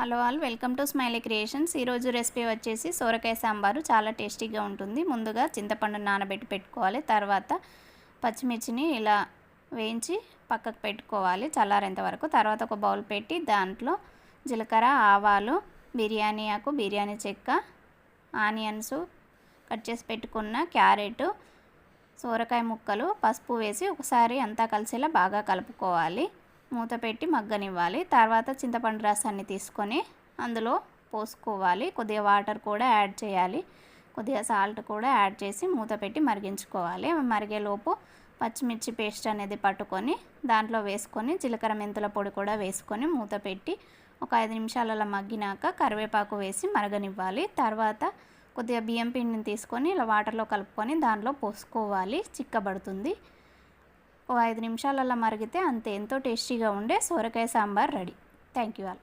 Hello all, welcome to smiley creations. ఈరోజు recipe వచ్చేసి సోరకాయ సాంబారు. చాలా టేస్టీగా ఉంటుంది. ముందుగా చింతపండు నానబెట్టి పెట్టుకోవాలి. తర్వాత పచ్చిమిర్చిని ఇలా వేయించి పక్కకు పెట్టుకోవాలి చల్లారేంత వరకు. తర్వాత ఒక బౌల్ పెట్టి దాంట్లో జీలకర్ర, ఆవాలు, బిర్యానీ ఆకు, బిర్యానీ చెక్క, ఆనియన్స్, కట్ చేసి పెట్టుకున్న క్యారెట్, సోరకాయ ముక్కలు, పసుపు వేసి ఒకసారి అంతా కలిసేలా బాగా కలుపుకోవాలి. మూత పెట్టి మగ్గనివ్వాలి. తర్వాత చింతపండు రసాన్ని తీసుకొని అందులో పోసుకోవాలి. కొద్దిగా వాటర్ కూడా యాడ్ చేయాలి. కొద్దిగా సాల్ట్ కూడా యాడ్ చేసి మూత పెట్టి మరిగించుకోవాలి. మరిగేలోపు పచ్చిమిర్చి పేస్ట్ అనేది పట్టుకొని దాంట్లో వేసుకొని జీలకర్ర మెంతుల పొడి కూడా వేసుకొని మూత పెట్టి ఒక 5 నిమిషాలు అలా మగ్గినాక కరివేపాకు వేసి మరగనివ్వాలి. తర్వాత కొద్దిగా బియ్యం పిండిని తీసుకొని ఇలా వాటర్లో కలుపుకొని దాంట్లో పోసుకోవాలి. చిక్కబడుతుంది. ఓ 5 నిమిషాలు అలా మరిగితే అంతే, ఎంతో టేస్టీగా ఉండే సోరకాయ sambar ready. Thank you all.